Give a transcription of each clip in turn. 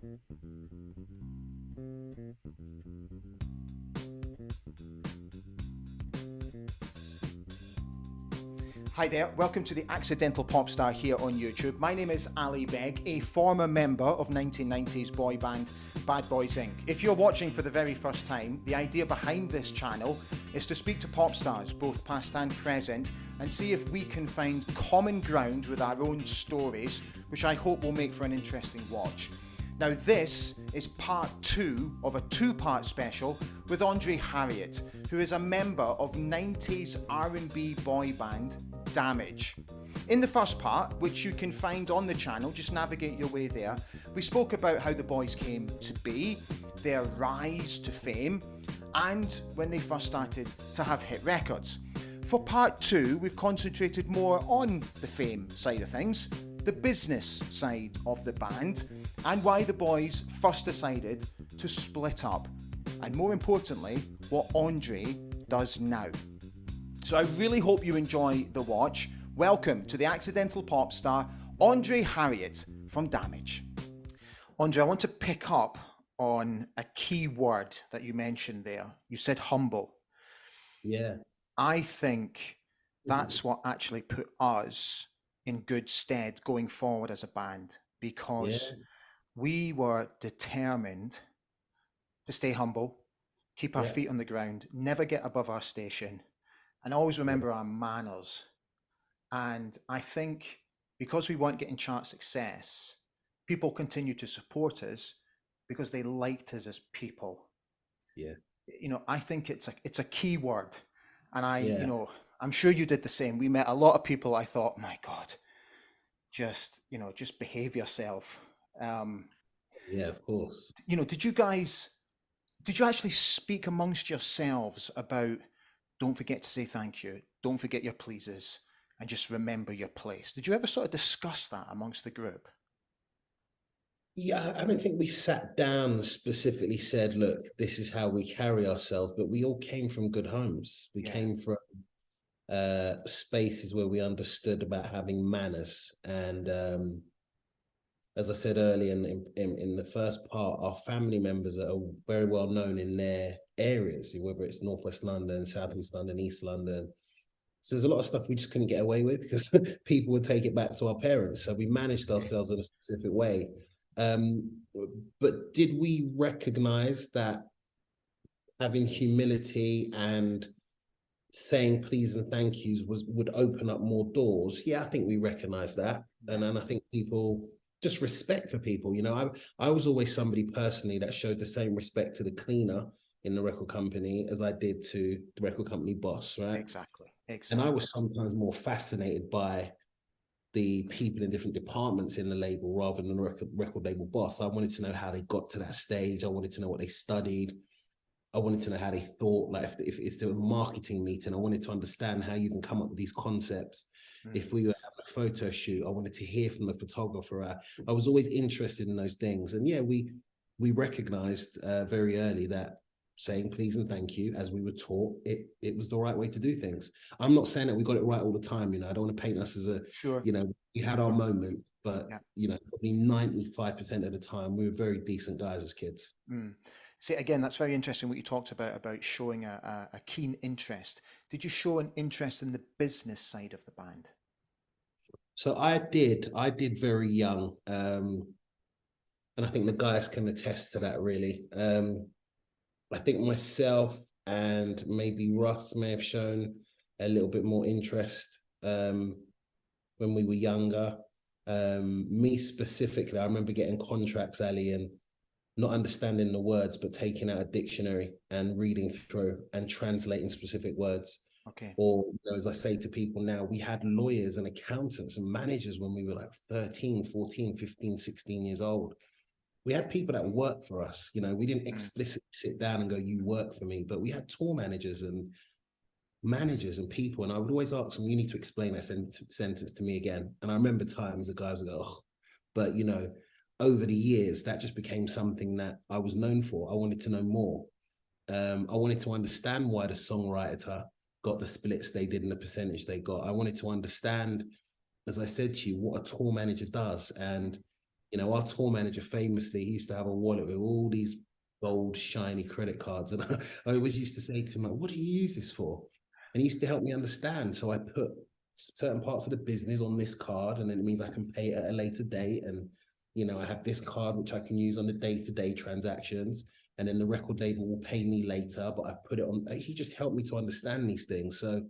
Hi there, welcome to the Accidental Pop Star here on YouTube. My name is Ali Beg, a former member of 1990s boy band Bad Boys Inc. If you're watching for the very first time, the idea behind this channel is to speak to pop stars, both past and present, and see if we can find common ground with our own stories, which I hope will make for an interesting watch. Now this is part 2 of a 2-part special with Andrez Harriott, who is a member of 90s R&B boy band Damage. In the first part, which you can find on the channel, just navigate your way there, we spoke about how the boys came to be, their rise to fame, and when they first started to have hit records. For part 2, we've concentrated more on the fame side of things, the business side of the band, and why the boys first decided to split up, and more importantly, what Andrez does now. So I really hope you enjoy the watch. Welcome to the Accidental Pop Star, Andrez Harriott from Damage. Andrez, I want to pick up on a key word that you mentioned there. You said humble. Yeah. I think that's what actually put us in good stead going forward as a band, because we were determined to stay humble, keep our feet on the ground, never get above our station, and always remember our manners. And I think because we weren't getting chart success, people continued to support us because they liked us as people. Yeah. You know, I think it's a key word. And you know, I'm sure you did the same. We met a lot of people. I thought, my God, just behave yourself. Yeah, of course. You know, did you actually speak amongst yourselves about, don't forget to say thank you, don't forget your pleases, and just remember your place? Did you ever sort of discuss that amongst the group? Yeah, I don't think we sat down and specifically said, look, this is how we carry ourselves, but we all came from good homes. We came from spaces where we understood about having manners. And as I said earlier in the first part, our family members are very well known in their areas, whether it's Northwest London, Southeast London, East London. So there's a lot of stuff we just couldn't get away with because people would take it back to our parents. So we managed ourselves in a specific way. But did we recognize that having humility and saying please and thank yous would open up more doors? Yeah, I think we recognized that. And I think people, just respect for people. You know, I was always somebody personally that showed the same respect to the cleaner in the record company as I did to the record company boss, right? Exactly. And I was sometimes more fascinated by the people in different departments in the label rather than the record label boss. I wanted to know how they got to that stage. I wanted to know what they studied. I wanted to know how they thought. Like if it's a marketing meeting, I wanted to understand how you can come up with these concepts. If we were having a photo shoot, I wanted to hear from the photographer. I was always interested in those things. And yeah, we recognized very early that saying please and thank you, as we were taught, it was the right way to do things. I'm not saying that we got it right all the time. You know, I don't want to paint us as a, you know, we had our moment, but you know, probably 95% of the time we were very decent guys as kids. See, again, that's very interesting what you talked about showing a keen interest. Did you show an interest in the business side of the band? So I did very young. And I think the guys can attest to that, really. I think myself and maybe Russ may have shown a little bit more interest when we were younger. Me specifically, I remember getting contracts, Ali, and not understanding the words, but taking out a dictionary and reading through and translating specific words. Okay. Or, you know, as I say to people now, we had lawyers and accountants and managers when we were like 13, 14, 15, 16 years old. We had people that worked for us. You know, we didn't explicitly sit down and go, you work for me, but we had tour managers and people. And I would always ask them, you need to explain that sentence to me again. And I remember times the guys would go, oh, but you know, over the years, that just became something that I was known for. I wanted to know more. I wanted to understand why the songwriter got the splits they did and the percentage they got. I wanted to understand, as I said to you, what a tour manager does. And You know, our tour manager famously, he used to have a wallet with all these gold, shiny credit cards. And I always used to say to him, like, what do you use this for? And he used to help me understand. So I put certain parts of the business on this card, and then it means I can pay at a later date. And, you know, I have this card which I can use on the day-to-day transactions. And then the record label will pay me later, but I've put it on. He just helped me to understand these things. So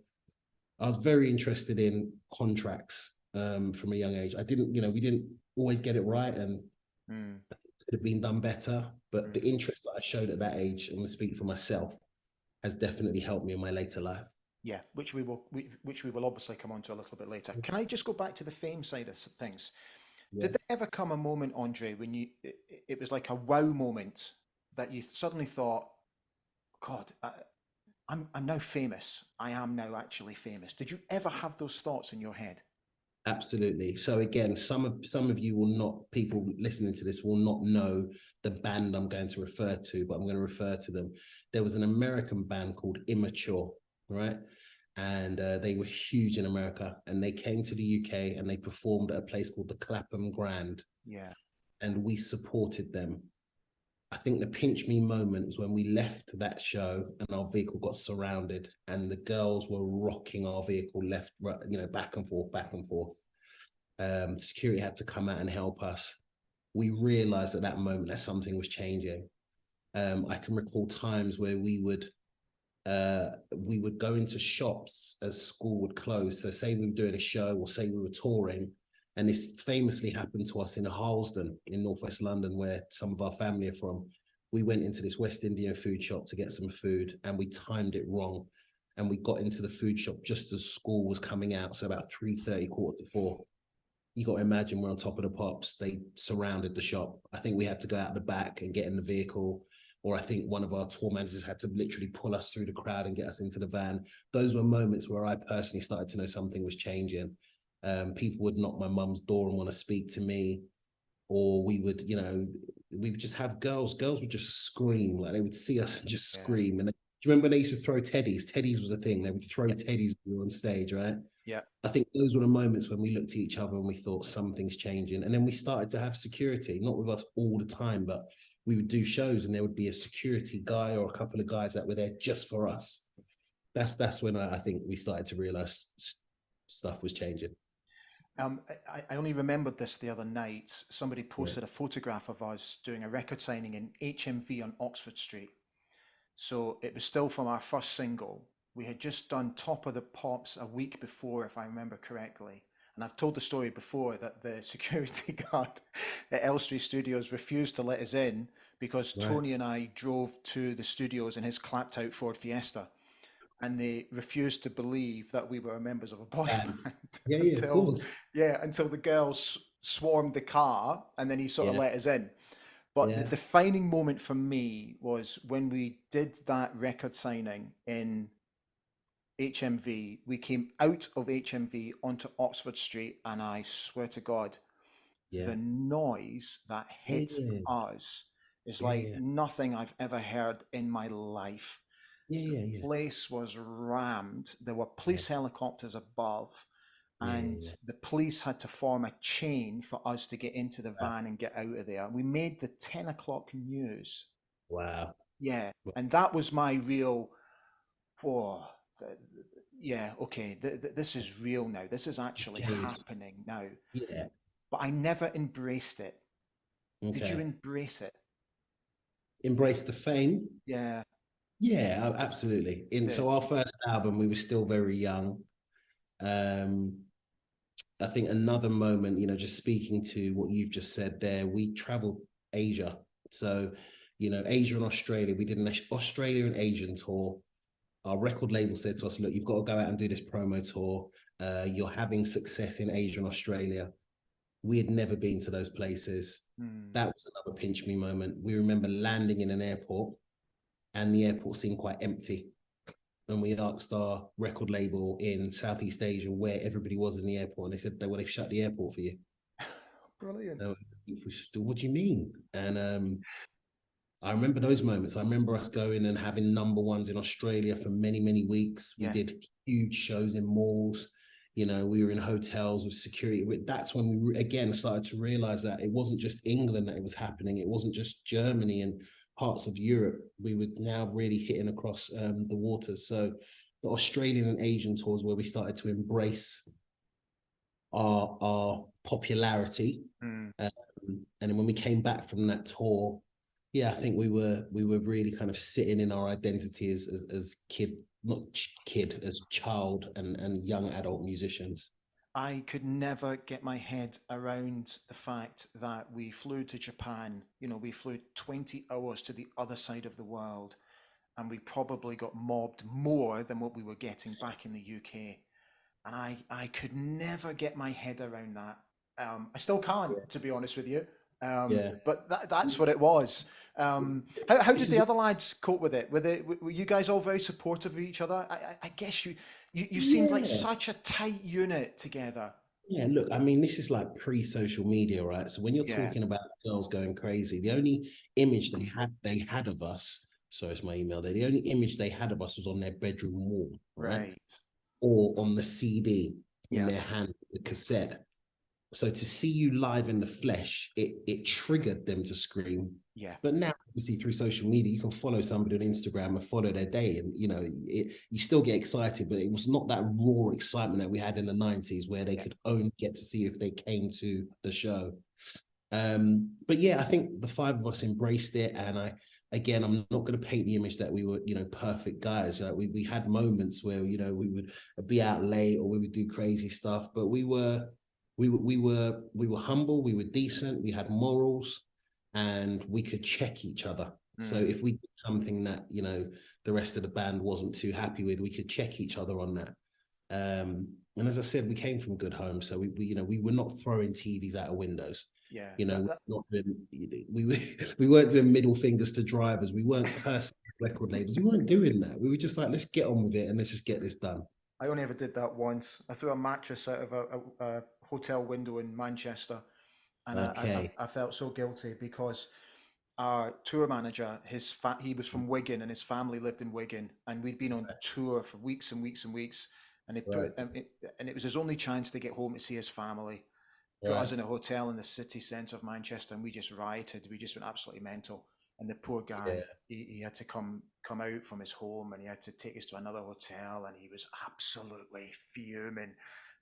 I was very interested in contracts from a young age. I didn't, you know, we didn't always get it right, and it could have been done better. But the interest that I showed at that age, I'm going to speak for myself, has definitely helped me in my later life. Yeah, which we will obviously come on to a little bit later. Can I just go back to the fame side of things? Yeah. Did there ever come a moment, Andre, when it was like a wow moment that you suddenly thought, God, I'm now famous. I am now actually famous. Did you ever have those thoughts in your head? Absolutely. So again, some of you will not, people listening to this will not know the band I'm going to refer to, but I'm going to refer to them. There was an American band called Immature, right? And they were huge in America, and they came to the UK and they performed at a place called the Clapham Grand. Yeah. And we supported them. I think the pinch me moment was when we left that show and our vehicle got surrounded, and the girls were rocking our vehicle left, right, you know, back and forth, back and forth. Security had to come out and help us. We realized at that moment that something was changing. I can recall times where we would go into shops as school would close. So say we were doing a show, or say we were touring, and this famously happened to us in Harlesden in Northwest London, where some of our family are from. We went into this West Indian food shop to get some food, and we timed it wrong. And we got into the food shop just as school was coming out. So about 3:30, 3:45. You got to imagine we're on top of the pops. They surrounded the shop. I think we had to go out the back and get in the vehicle, or I think one of our tour managers had to literally pull us through the crowd and get us into the van. Those were moments where I personally started to know something was changing. People would knock my mum's door and want to speak to me, or we would, you know, we would just have girls would just scream, like they would see us and just scream. And do you remember they used to throw teddies? Teddies was a thing. They would throw teddies on stage, right? Yeah. I think those were the moments when we looked at each other and we thought something's changing. And then we started to have security, not with us all the time, but we would do shows and there would be a security guy or a couple of guys that were there just for us. That's when I think we started to realize stuff was changing. I only remembered this the other night. Somebody posted a photograph of us doing a record signing in HMV on Oxford Street. So it was still from our first single. We had just done Top of the Pops a week before, if I remember correctly. And I've told the story before that the security guard at Elstree Studios refused to let us in because Tony and I drove to the studios in his clapped out Ford Fiesta. And they refused to believe that we were members of a boy band Of course. until the girls swarmed the car, and then he sort of let us in. But the defining moment for me was when we did that record signing in HMV. We came out of HMV onto Oxford Street, and I swear to God, the noise that hit us is like nothing I've ever heard in my life. The place was rammed. There were police helicopters above, and the police had to form a chain for us to get into the van and get out of there. We made the 10 o'clock news. Wow. Yeah. And that was my real, whoa, okay, this is real now. This is actually happening now. Yeah. But I never embraced it. Okay. Did you embrace it? Embrace the fame? Yeah. Yeah, absolutely. So our first album, we were still very young. I think another moment, you know, just speaking to what you've just said there, we traveled Asia. So, you know, Asia and Australia, we did an Australia and Asian tour. Our record label said to us, look, you've got to go out and do this promo tour. You're having success in Asia and Australia. We had never been to those places. That was another pinch me moment. We remember landing in an airport, and the airport seemed quite empty. And we asked our record label in Southeast Asia where everybody was in the airport, and they said, well, they've shut the airport for you. Brilliant. What do you mean? And I remember those moments. I remember us going and having number ones in Australia for many, many weeks. We did huge shows in malls You know, we were in hotels with security. That's when we again started to realize that it wasn't just England that it was happening. It wasn't just Germany and parts of Europe. We were now really hitting across the waters. So the Australian and Asian tours where we started to embrace our popularity. Mm. And then when we came back from that tour, yeah, I think we were really kind of sitting in our identity as kid, not kid, as child and young adult musicians. I could never get my head around the fact that we flew to Japan. You know, we flew 20 hours to the other side of the world, and we probably got mobbed more than what we were getting back in the UK. And I could never get my head around that. I still can't, Yeah. to be honest with you. Yeah. But that's what it was. How This did is the other lads cope with it? Were you guys all very supportive of each other? I guess you seemed like yeah. such a tight unit together. Yeah, look, I mean, this is like pre-social media, right? So when you're Yeah, talking about girls going crazy, the only image they had of us, sorry, it's my email there, the only image they had of us was on their bedroom wall, right? right. Or on the CD in Yeah, their hand, the cassette. So to see you live in the flesh, it triggered them to scream. yeah, But now, obviously, through social media, you can follow somebody on Instagram and follow their day, and you still get excited. But it was not that raw excitement that we had in the '90s, where they yeah. could only get to see if they came to the show. But yeah, I think the five of us embraced it, and again, I'm not going to paint the image that we were, perfect guys. We had moments where we would be out late or we would do crazy stuff, but we were humble, we were decent, we had morals, and we could check each other. So Mm, if we did something that the rest of the band wasn't too happy with, we could check each other on that. And as I said, we came from good homes, so we were not throwing TVs out of windows. yeah. Not doing, we weren't doing middle fingers to drivers. We weren't cursing record labels. We weren't doing that. We were just like, let's get on with it and let's just get this done. I only ever did that once. I threw a mattress out of a hotel window in Manchester, and Okay. I felt so guilty because our tour manager, he was from Wigan, and his family lived in Wigan, and we'd been on tour for weeks and weeks and weeks, and Right. and it was his only chance to get home to see his family. Put us Right. in a hotel in the city centre of Manchester, and we just rioted. We just went absolutely mental. And the poor guy, Yeah. he had to come out from his home, and he had to take us to another hotel, and he was absolutely fuming.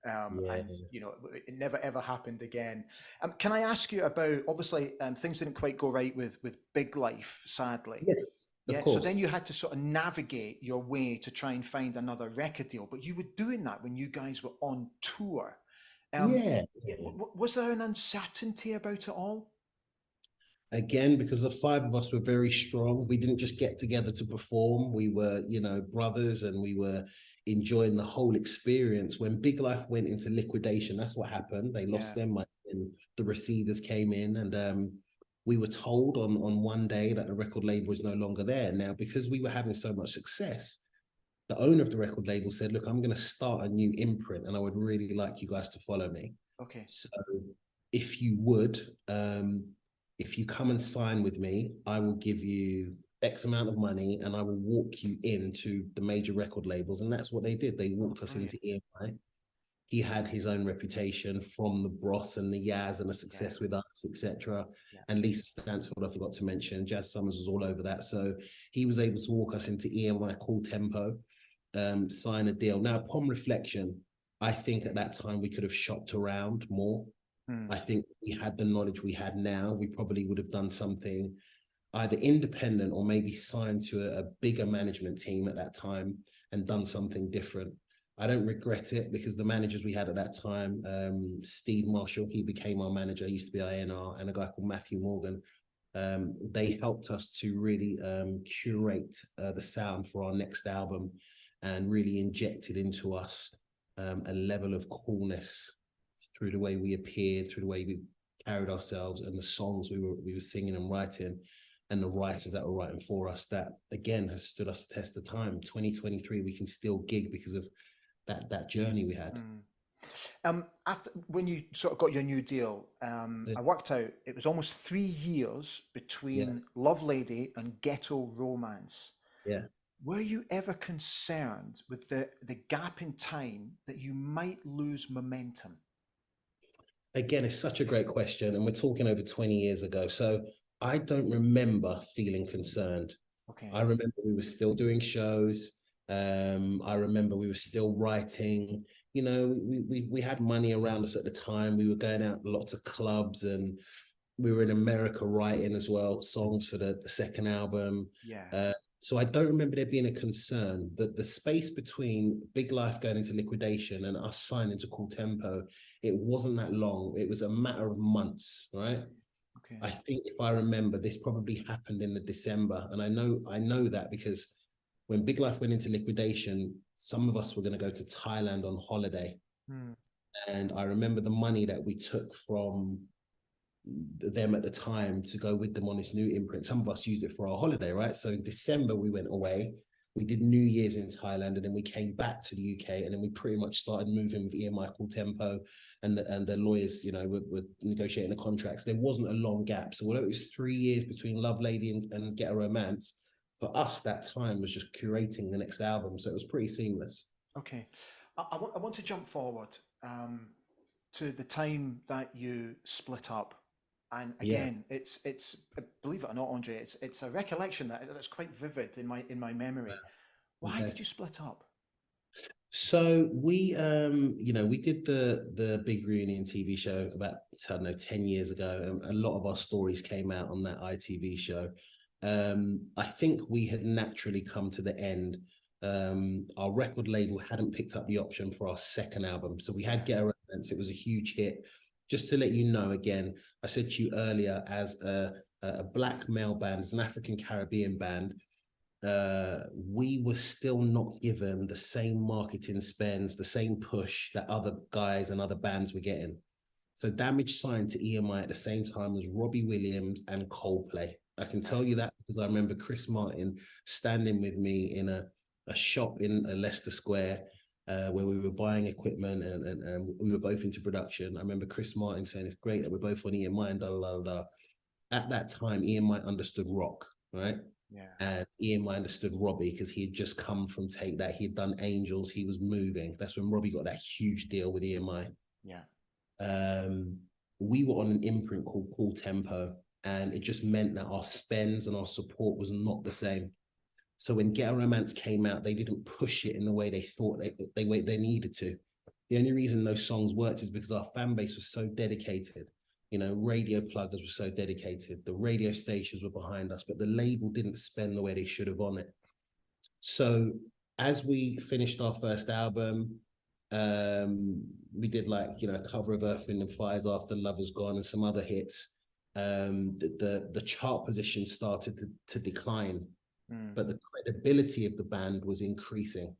Yeah. And it never ever happened again. Can I ask you about, obviously, things didn't quite go right with Big Life, sadly. Yes. Of Yeah, so then course. you had to sort of navigate your way to try and find another record deal, but you were doing that when you guys were on tour. Yeah. Yeah, was there an uncertainty about it all? Again, because the five of us were very strong, we didn't just get together to perform. We were, brothers, and we were enjoying the whole experience. When Big Life went into liquidation, that's what happened. They lost Yeah, their money, and the receivers came in, and we were told on one day that the record label was no longer there. Now, because we were having so much success, the owner of the record label said, "Look, I'm going to start a new imprint, and I would really like you guys to follow me. okay. So if you would, if you come and sign with me, I will give you X amount of money and I will walk you into the major record labels." And that's what they did. They Oh, walked us brilliant. into EMI. He had his own reputation from the Bros and the Yaz and the Yeah, success with us, etc. yeah, And Lisa Stansfield, I forgot to mention. Jazz Summers was all over that. So he was able to walk us into EMI, Cool Tempo, sign a deal. Now, upon reflection, I think at that time we could have shopped around more. mm, I think we had the knowledge we had now, we probably would have done something either independent or maybe signed to a bigger management team at that time and done something different. I don't regret it because the managers we had at that time, Steve Marshall, he became our manager, he used to be our NR, and a guy called Matthew Morgan. They helped us to really curate the sound for our next album and really injected into us a level of coolness through the way we appeared, through the way we carried ourselves, and the songs we were singing and writing, and the writers that were writing for us. That again has stood us the test of time. 2023, we can still gig because of that journey we had. mm. After when you sort of got your new deal, Yeah, I worked out it was almost 3 years yeah, between Love Lady and Ghetto Romance. yeah. Were you ever concerned with the gap in time that you might lose momentum? Again, it's such a great question, and we're talking over 20 years ago. So I don't remember feeling concerned. Okay. I remember we were still doing shows. I remember we were still writing. You know, we had money around us at the time. We were going out lots of clubs, and we were in America writing as well songs for the second album. Yeah. So I don't remember there being a concern that the space between Big Life going into liquidation and us signing to Cool Tempo, it wasn't that long. It was a matter of months, right? Okay. I think if I remember, this probably happened in the December, and I know that because when Big Life went into liquidation, some of us were going to go to Thailand on holiday, Hmm. and I remember the money that we took from them at the time to go with them on this new imprint. Some of us used it for our holiday, right? So in December we went away. We did New Year's in Thailand, and then we came back to the UK, and then we pretty much started moving with EMI Cool Tempo, and the lawyers, you know, were negotiating the contracts. There wasn't a long gap. So although it was 3 years between Love Lady and Get a Romance, for us that time was just curating the next album. So it was pretty seamless. Okay. I want to jump forward to the time that you split up. And Yeah. again, it's believe it or not, Andre, it's a recollection that's quite vivid in my memory. Why Okay. did you split up? So you know, we did the Big Reunion TV show about, I don't know, 10 years ago, and a lot of our stories came out on that ITV show. I think we had naturally come to the end. Our record label hadn't picked up the option for our second album. So we had Get a Romance. It was a huge hit. Just to let you know, again, I said to you earlier, as a black male band, as an African Caribbean band, we were still not given the same marketing spends, the same push that other guys and other bands were getting. So Damage signed to EMI at the same time as Robbie Williams and Coldplay. I can tell you that because I remember Chris Martin standing with me in a shop in Leicester Square, where we were buying equipment, and we were both into production. I remember Chris Martin saying, "It's great that we're both on EMI," and da da da da. At that time, EMI understood rock, right? Yeah. And EMI understood Robbie because he had just come from Take That. He had done Angels. He was moving. That's when Robbie got that huge deal with EMI. Yeah. Um, we were on an imprint called Cool Tempo, and it just meant that our spends and our support was not the same. So when Get a Romance came out, they didn't push it in the way they thought they needed to. The only reason those songs worked is because our fan base was so dedicated. You know, radio pluggers were so dedicated. The radio stations were behind us, but the label didn't spend the way they should have on it. So as we finished our first album, we did, like, you know, a cover of Earth, Wind and Fire's After Love Has Gone and some other hits. The chart position started to decline, but the credibility of the band was increasing.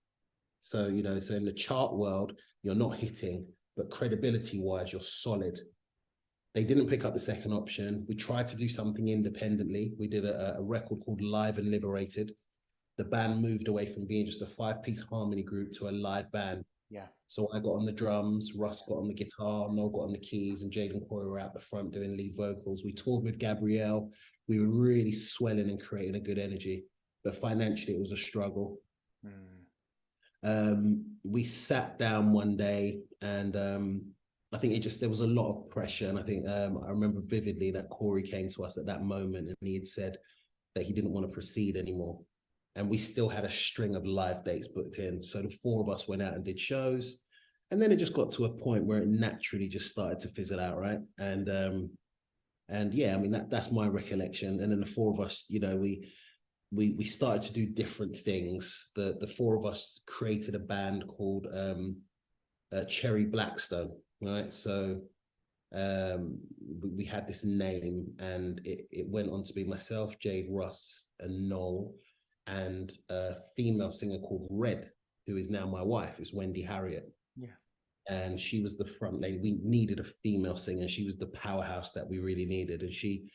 So, you know, so in the chart world, you're not hitting, but credibility wise, you're solid. They didn't pick up the second option. We tried to do something independently. We did a record called Live and Liberated. The band moved away from being just a 5-piece harmony group to a live band. Yeah. So I got on the drums, Russ got on the guitar, Noel got on the keys, and Jaden Corey were out the front doing lead vocals. We toured with Gabrielle. We were really swelling and creating a good energy, but financially it was a struggle. We sat down one day, and I think there was a lot of pressure. And I think I remember vividly that Corey came to us at that moment, and he had said that he didn't want to proceed anymore. And we still had a string of live dates booked in. So the four of us went out and did shows. And then it just got to a point where it naturally just started to fizzle out, right? And yeah, I mean, that's my recollection. And then the four of us, you know, we started to do different things. The four of us created a band called Cherry Blackstone, right? So we had this name, and it went on to be myself, Jade, Russ, and Noel, and a female singer called Red, who is now my wife, is Wendy Harriott. Yeah. And she was the front lady. We needed a female singer. She was the powerhouse that we really needed. And she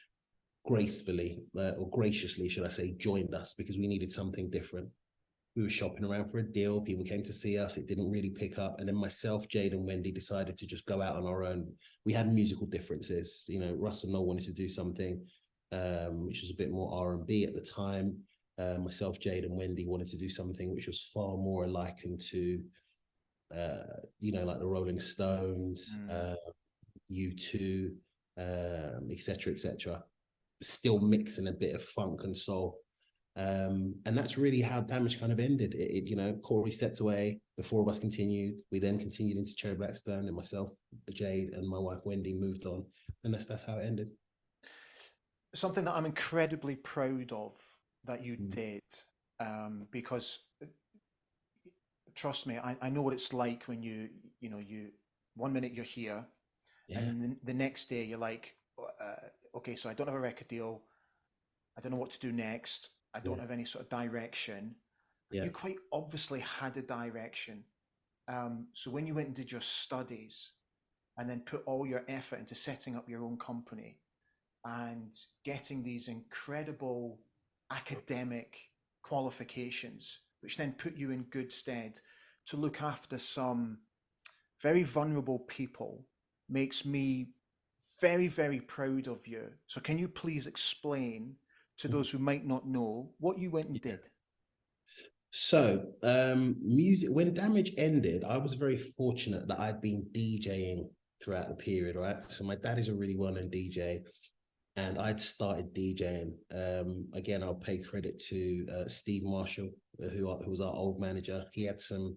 gracefully, or graciously, should I say, joined us because we needed something different. We were shopping around for a deal. People came to see us. It didn't really pick up. And then myself, Jade, and Wendy decided to just go out on our own. We had musical differences. You know, Russ and Noel wanted to do something which was a bit more R&B at the time. myself, Jade, and Wendy wanted to do something which was far more likened to, like the Rolling Stones, U2, et cetera, et cetera. Still mixing a bit of funk and soul. And that's really how Damage kind of ended. Corey stepped away, the four of us continued. We then continued into Cherry Blackstone, and myself, Jade, and my wife Wendy moved on, and that's how it ended. Something that I'm incredibly proud of that you did, because trust me, I know what it's like when you 1 minute you're here, and then the next day you're like, okay, so I don't have a record deal, I don't know what to do next, I don't have any sort of direction. You quite obviously had a direction. So when you went and did your studies and then put all your effort into setting up your own company and getting these incredible academic qualifications, which then put you in good stead to look after some very vulnerable people, makes me very, very proud of you. So can you please explain to those who might not know what you went and did? So, music, when Damage ended, I was very fortunate that I'd been DJing throughout the period, right? So my dad is a really well-known DJ, and I'd started DJing. Again, I'll pay credit to Steve Marshall, who was our old manager. He had some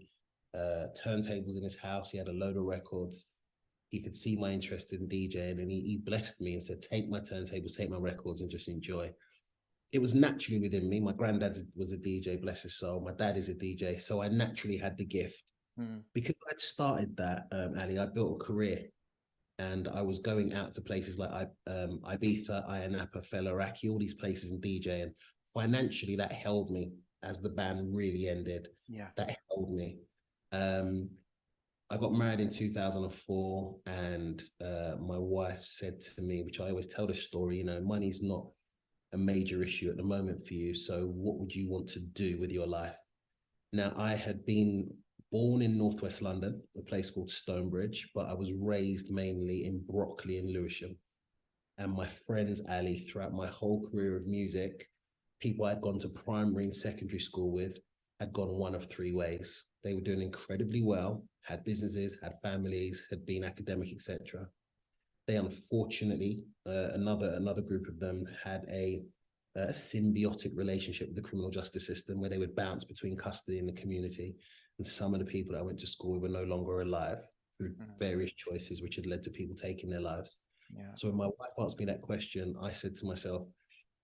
turntables in his house. He had a load of records. He could see my interest in DJing, and he blessed me and said, take my turntables, take my records, and just enjoy. It was naturally within me. My granddad was a DJ, bless his soul. My dad is a DJ. So I naturally had the gift. Because I'd started that, Ali, I built a career. And I was going out to places like Ibiza, Ayia Napa, Felleraki, all these places in DJ. And financially, that held me as the band really ended. Yeah. That held me. I got married in 2004, and my wife said to me, which I always tell the story, money's not a major issue at the moment for you. So what would you want to do with your life? Now, I had been born in Northwest London, a place called Stonebridge, but I was raised mainly in Brockley and Lewisham. And my friends, Ali, throughout my whole career of music, people I'd gone to primary and secondary school with, had gone one of three ways. They were doing incredibly well, had businesses, had families, had been academic, etc. They unfortunately, another group of them had a symbiotic relationship with the criminal justice system, where they would bounce between custody and the community. And some of the people that I went to school with were no longer alive through various choices, which had led to people taking their lives. Yeah. So when my wife asked me that question, I said to myself,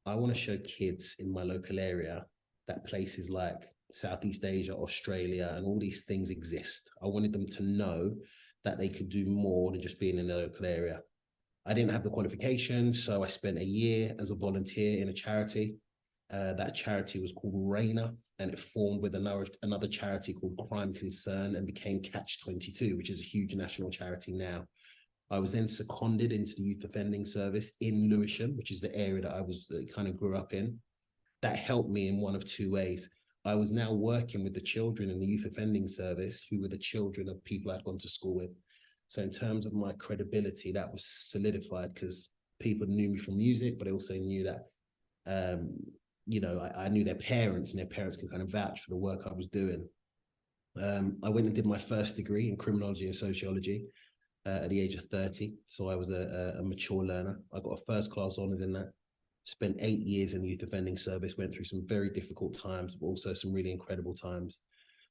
I want to show kids in my local area that places like Southeast Asia, Australia, and all these things exist. I wanted them to know that they could do more than just being in the local area. I didn't have the qualifications, so I spent a year as a volunteer in a charity. That charity was called Rainer, and it formed with another charity called Crime Concern and became Catch 22, which is a huge national charity now. I was then seconded into the youth offending service in Lewisham, which is the area that I kind of grew up in. That helped me in one of two ways. I was now working with the children in the youth offending service, who were the children of people I'd gone to school with. So in terms of my credibility, that was solidified because people knew me from music, but they also knew that, I knew their parents, and their parents could kind of vouch for the work I was doing. I went and did my first degree in criminology and sociology at the age of 30. So I was a mature learner. I got a first class honours in that. Spent 8 years in the youth offending service, went through some very difficult times, but also some really incredible times.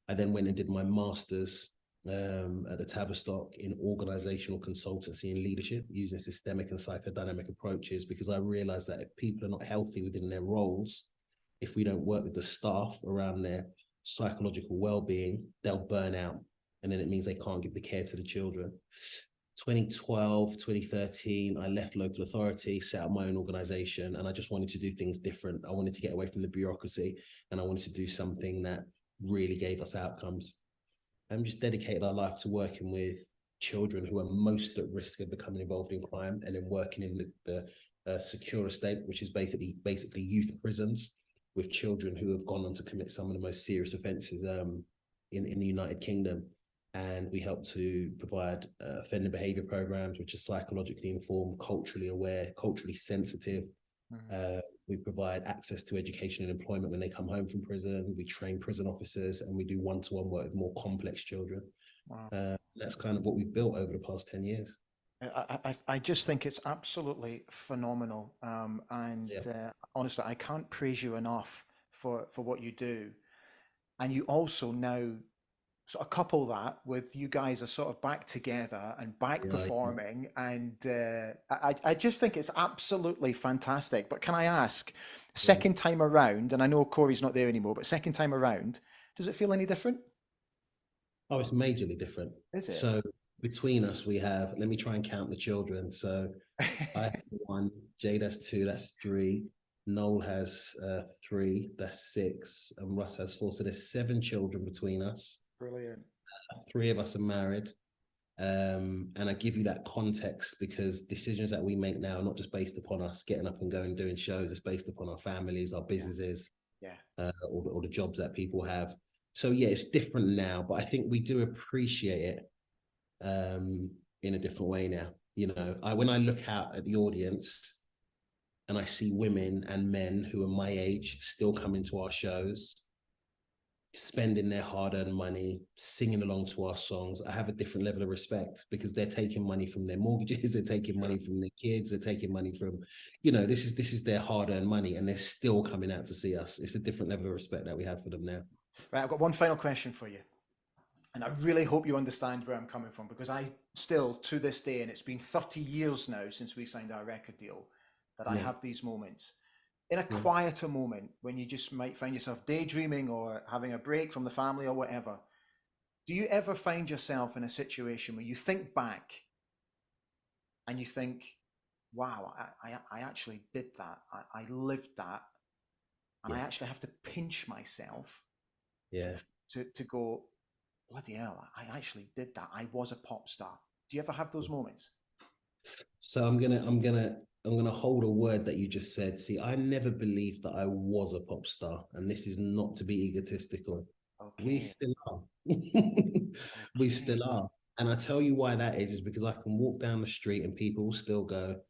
I then went and did my master's at the Tavistock in organizational consultancy and leadership, using systemic and psychodynamic approaches, because I realized that if people are not healthy within their roles, if we don't work with the staff around their psychological well-being, they'll burn out, and then it means they can't give the care to the children. 2012, 2013, I left local authority, set up my own organization, and I just wanted to do things different. I wanted to get away from the bureaucracy, and I wanted to do something that really gave us outcomes. And just dedicated our life to working with children who are most at risk of becoming involved in crime, and then working in the secure estate, which is basically youth prisons, with children who have gone on to commit some of the most serious offences in the United Kingdom. And we help to provide offender behaviour programs, which are psychologically informed, culturally aware, culturally sensitive, Mhm. We provide access to education and employment when they come home from prison. We train prison officers, and we do one-to-one work with more complex children. Wow. That's kind of what we've built over the past 10 years. I just think it's absolutely phenomenal. And Yeah. honestly, I can't praise you enough for what you do. And you also now sort of couple that with you guys are sort of back together and back Yeah. performing. And I just think it's absolutely fantastic. But can I ask, Yeah. second time around, and I know Corey's not there anymore, but second time around, does it feel any different? Oh, it's majorly different. Is it? So between us, we have, let me try and count the children. So I have one, Jade has two, that's three. Noel has three, that's six, and Russ has four. So there's seven children between us. Brilliant. Three of us are married. And I give you that context because decisions that we make now are not just based upon us getting up and going doing shows. It's based upon our families, our businesses, Yeah. or the jobs that people have. So yeah, it's different now, but I think we do appreciate it in a different way now. You know, when I look out at the audience and I see women and men who are my age still coming to our shows, spending their hard-earned money, singing along to our songs, I have a different level of respect because they're taking money from their mortgages, they're taking money from their kids, they're taking money from, you know, this is their hard-earned money, and they're still coming out to see us. It's a different level of respect that we have for them now. Right, I've got one final question for you. And I really hope you understand where I'm coming from because I still, to this day, and it's been 30 years now since we signed our record deal, that I Yeah, have these moments. In a yeah. quieter moment when you just might find yourself daydreaming or having a break from the family or whatever, do you ever find yourself in a situation where you think back and you think, wow, I actually did that. I lived that. And I Yeah, actually have to pinch myself to, yeah. to go, bloody hell, I actually did that. I was a pop star. Do you ever have those moments? So I'm gonna hold a word that you just said. See, I never believed that I was a pop star, and this is not to be egotistical. We Okay. still are. We Okay. still are. And I tell you why that is because I can walk down the street and people will still go,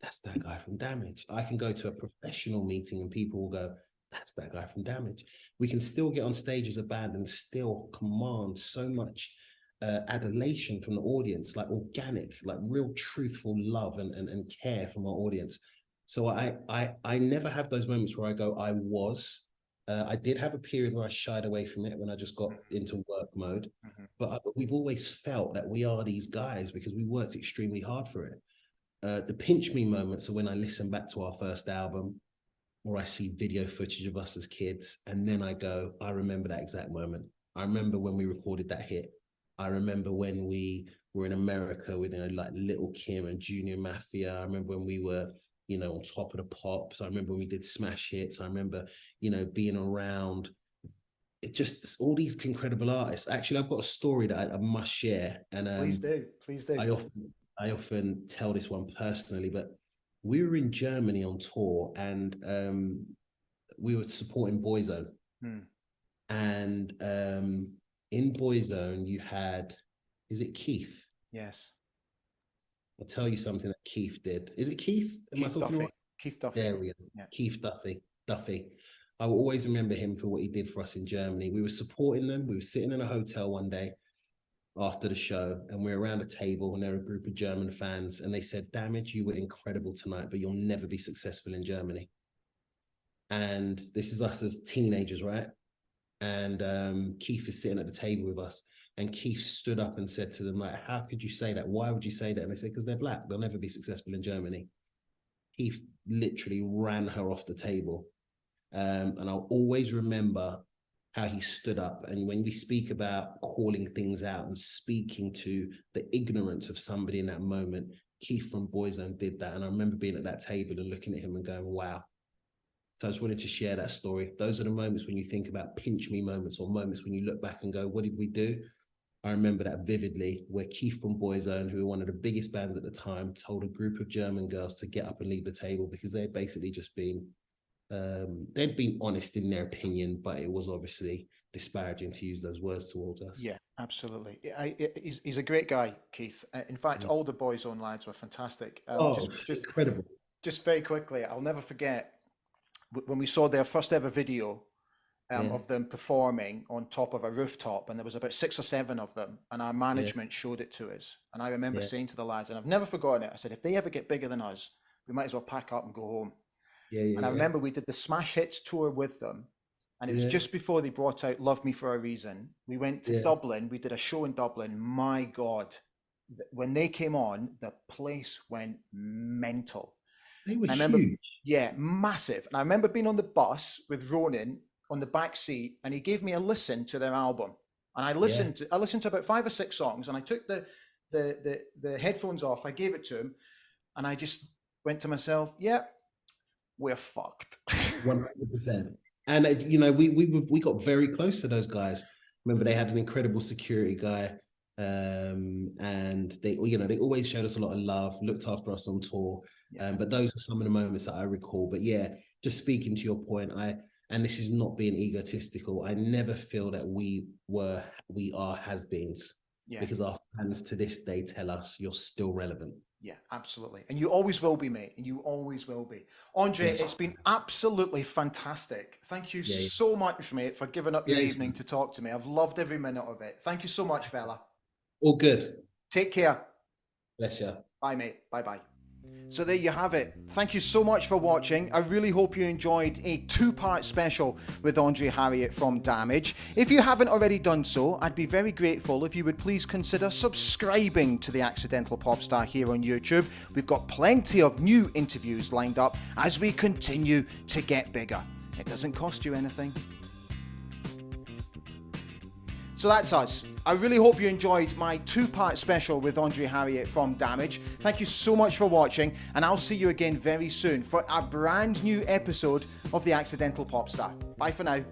that's that guy from Damage. I can go to a professional meeting and people will go, that's that guy from Damage. We can still get on stage as a band and still command so much adulation from the audience, like organic, like real truthful love and care from our audience. So I never have those moments where I go, I was. I did have a period where I shied away from it when I just got into work mode. Mm-hmm. But we've always felt that we are these guys because we worked extremely hard for it. The pinch me moments are when I listen back to our first album or I see video footage of us as kids. And then I go, I remember that exact moment. I remember when we recorded that hit. I remember when we were in America with, you know, like Little Kim and Junior Mafia. I remember when we were, you know, on top of the pops. I remember when we did smash hits. I remember, you know, being around it just all these incredible artists. Actually, I've got a story that I must share. And Please do. Please do. I often I often tell this one personally, but we were in Germany on tour and we were supporting Boyzone. Hmm. And in Boyzone, you had, is it Keith? Yes. I'll tell you something that Keith did. Is it Keith? Am I Keith talking Duffy. right? Keith Duffy. There we go. Yeah. Keith Duffy. Duffy. I will always remember him for what he did for us in Germany. We were supporting them. We were sitting in a hotel one day after the show and we're around a table and there are a group of German fans and they said, Damage, you were incredible tonight, but you'll never be successful in Germany. And this is us as teenagers, right? And Keith is sitting at the table with us and Keith stood up and said to them, like, how could you say that? Why would you say that? And they said, because they're black. They'll never be successful in Germany. Keith literally ran her off the table. And I'll always remember how he stood up. And when we speak about calling things out and speaking to the ignorance of somebody in that moment, Keith from Boyzone did that. And I remember being at that table and looking at him and going, wow. So I just wanted to share that story. Those are the moments when you think about pinch me moments or moments when you look back and go, what did we do? I remember that vividly, where Keith from Boyzone, who were one of the biggest bands at the time, told a group of German girls to get up and leave the table because they'd basically just been they'd been honest in their opinion, but it was obviously disparaging to use those words towards us. Yeah, absolutely. He's a great guy, Keith. In fact, Yeah. all the Boyzone lads were fantastic. Oh, incredible. just very quickly, I'll never forget when we saw their first ever video of them performing on top of a rooftop, and there was about 6 or 7 of them, and our management showed it to us. And I remember saying to the lads, and I've never forgotten it, I said, if they ever get bigger than us, we might as well pack up and go home. And I remember we did the Smash Hits tour with them, and it was just before they brought out Love Me For A Reason. We went to Dublin, we did a show in Dublin. My God, when they came on, the place went mental. They were huge. Yeah, massive. And I remember being on the bus with Ronan on the back seat, and he gave me a listen to their album. And I listened to about 5 or 6 songs, and I took the headphones off, I gave it to him, and I just went to myself, yeah, we're fucked. 100%. And you know, we got very close to those guys. Remember, they had an incredible security guy, and they, you know, they always showed us a lot of love, looked after us on tour. But those are some of the moments that I recall. But yeah, just speaking to your point, and this is not being egotistical, I never feel that we are has-beens, because our fans to this day tell us you're still relevant. Yeah, absolutely. And you always will be, mate. And you always will be. Andre, it's been absolutely fantastic. Thank you so much, mate, for giving up your evening to talk to me. I've loved every minute of it. Thank you so much, fella. All good. Take care. Bless you. Bye, mate. Bye-bye. So there you have it. Thank you so much for watching. I really hope you enjoyed a 2-part special with Andrez Harriott from Damage. If you haven't already done so, I'd be very grateful if you would please consider subscribing to The Accidental Popstar here on YouTube. We've got plenty of new interviews lined up as we continue to get bigger. It doesn't cost you anything. So that's us. I really hope you enjoyed my 2-part special with Andrez Harriott from Damage. Thank you so much for watching, and I'll see you again very soon for a brand new episode of The Accidental Popstar. Bye for now.